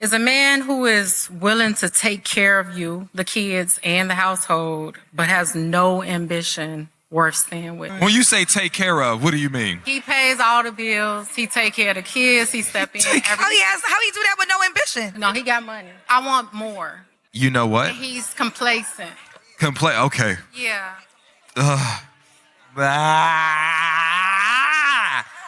is a man who is willing to take care of you, the kids, and the household, but has no ambition worth staying with. When you say take care of, what do you mean? He pays all the bills. He take care of the kids. He step in. How he do that with no ambition? No, he got money. I want more. You know what? And he's complacent. Okay. Yeah.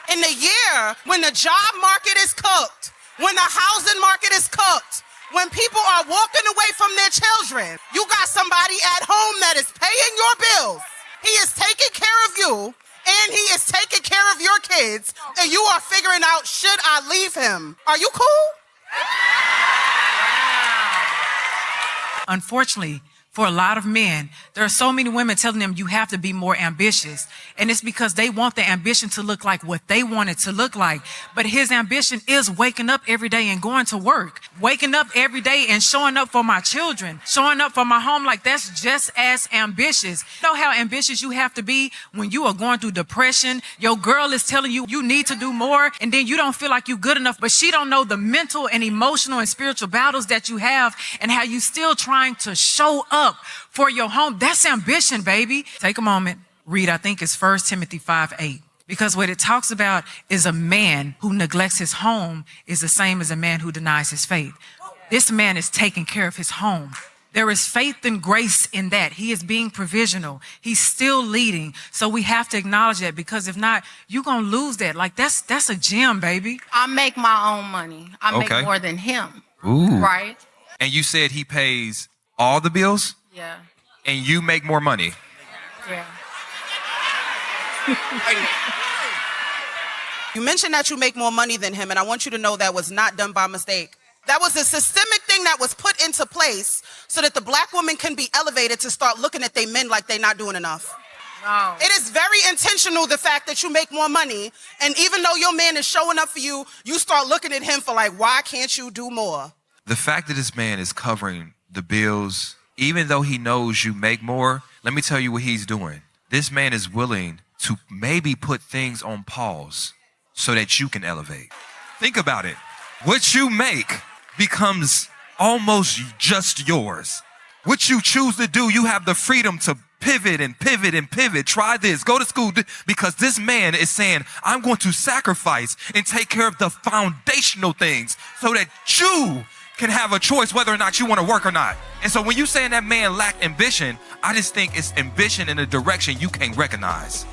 In the year when the job market is cooked, when the housing market is cooked, when people are walking away from their children, you got somebody at home that is paying your bills. He is taking care of you, and he is taking care of your kids, and you are figuring out, should I leave him? Are you cool? Unfortunately, for a lot of men, there are so many women telling them you have to be more ambitious. And it's because they want the ambition to look like what they want it to look like. But his ambition is waking up every day and going to work, waking up every day and showing up for my children, showing up for my home. Like, that's just as ambitious. You know how ambitious you have to be when you are going through depression. Your girl is telling you you need to do more, and then you don't feel like you're good enough, but she don't know the mental and emotional and spiritual battles that you have and how you still trying to show up for your home. That's ambition, baby. Take a moment, read, I think it's 1 Timothy 5:8. Because what it talks about is a man who neglects his home is the same as a man who denies his faith. This man is taking care of his home. There is faith and grace in that. He is being provisional. He's still leading. So we have to acknowledge that, because if not, you're going to lose that. Like, that's a gem, baby. I make my own money. I make Okay. more than him. Ooh. Right? And you said he pays all the bills? Yeah. And you make more money? Yeah. You mentioned that you make more money than him, and I want you to know that was not done by mistake. That was a systemic thing that was put into place so that the black woman can be elevated to start looking at they men like they're not doing enough. No. It is very intentional, the fact that you make more money, and even though your man is showing up for you, you start looking at him for like, why can't you do more? The fact that this man is covering the bills, even though he knows you make more, let me tell you what he's doing. This man is willing to maybe put things on pause so that you can elevate. Think about it. What you make becomes almost just yours. What you choose to do, you have the freedom to pivot and pivot and pivot. Try this, go to school, because this man is saying, I'm going to sacrifice and take care of the foundational things so that you can have a choice whether or not you want to work or not. And so when you saying that man lacked ambition, I just think it's ambition in a direction you can't recognize.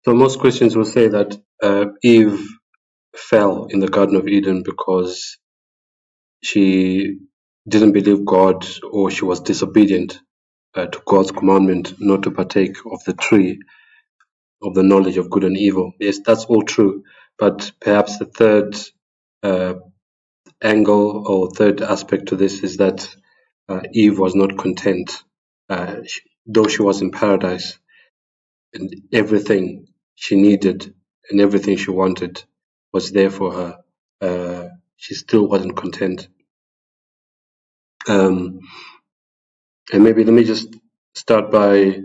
So most Christians will say that Eve fell in the Garden of Eden because she didn't believe God, or she was disobedient to God's commandment not to partake of the tree of the knowledge of good and evil. Yes, that's all true. But perhaps the third angle or third aspect to this is that Eve was not content. Though she was in paradise, and everything she needed and everything she wanted was there for her, she still wasn't content. And maybe let me just start by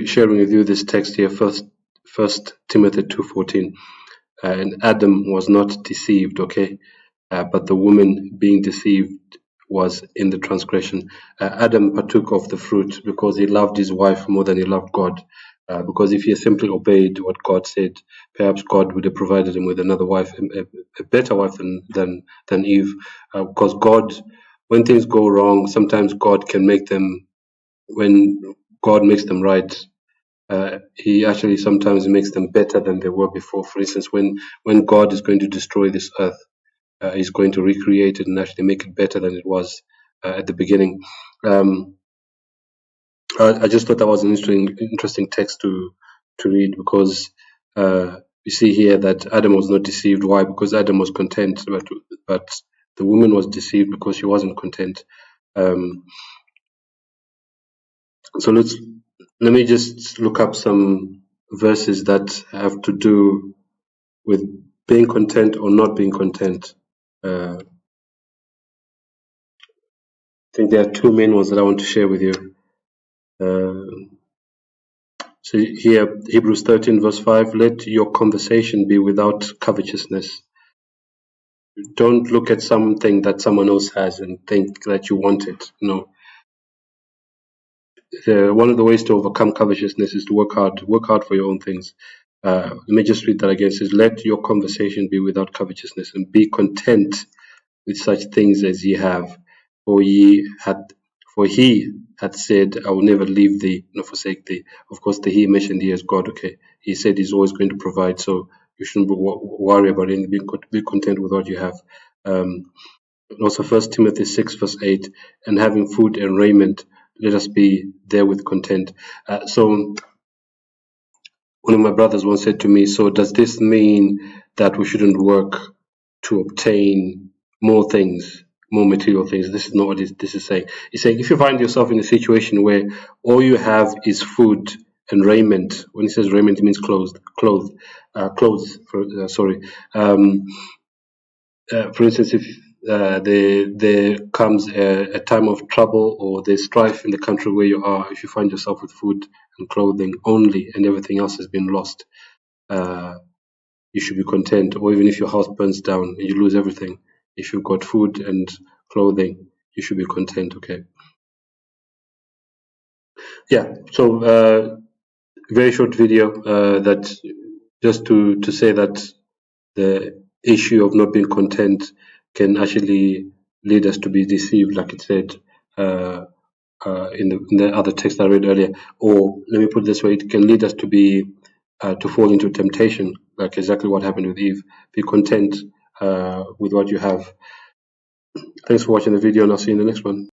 sharing with you this text here, First Timothy 2:14. And Adam was not deceived, okay, but the woman being deceived was in the transgression. Adam partook of the fruit because he loved his wife more than he loved God. Because if he had simply obeyed what God said, perhaps God would have provided him with another wife, a better wife than Eve. Because God, when things go wrong, sometimes God can make them, when God makes them right, he actually sometimes makes them better than they were before. For instance, when God is going to destroy this earth, he's going to recreate it and actually make it better than it was at the beginning. I just thought that was an interesting text to read, because we see here that Adam was not deceived. Why? Because Adam was content, but the woman was deceived because she wasn't content. So let me just look up some verses that have to do with being content or not being content. I think there are two main ones that I want to share with you. So here, Hebrews 13 verse 5, let your conversation be without covetousness. Don't look at something that someone else has and think that you want it. No. One of the ways to overcome covetousness is to work hard for your own things. Let me just read that again. It says, let your conversation be without covetousness, and be content with such things as ye have. For he had said, I will never leave thee nor forsake thee. Of course, the he mentioned here is God, okay? He said he's always going to provide, so you shouldn't worry about it. Be content with what you have. Also, 1 Timothy 6 verse 8, and having food and raiment, let us be therewith content. So one of my brothers once said to me, so does this mean that we shouldn't work to obtain more things, more material things? This is not what this is saying. It's saying if you find yourself in a situation where all you have is food and raiment, when he says raiment, it means clothes. For instance, if there comes a time of trouble or there's strife in the country where you are, if you find yourself with food and clothing only and everything else has been lost, you should be content. Or even if your house burns down and you lose everything, if you've got food and clothing, you should be content, okay? Yeah, so very short video that just to say that the issue of not being content can actually lead us to be deceived, like it said in the other text I read earlier. Or let me put it this way, it can lead us to be to fall into temptation, like exactly what happened with Eve. Be content with what you have. Thanks for watching the video, and I'll see you in the next one.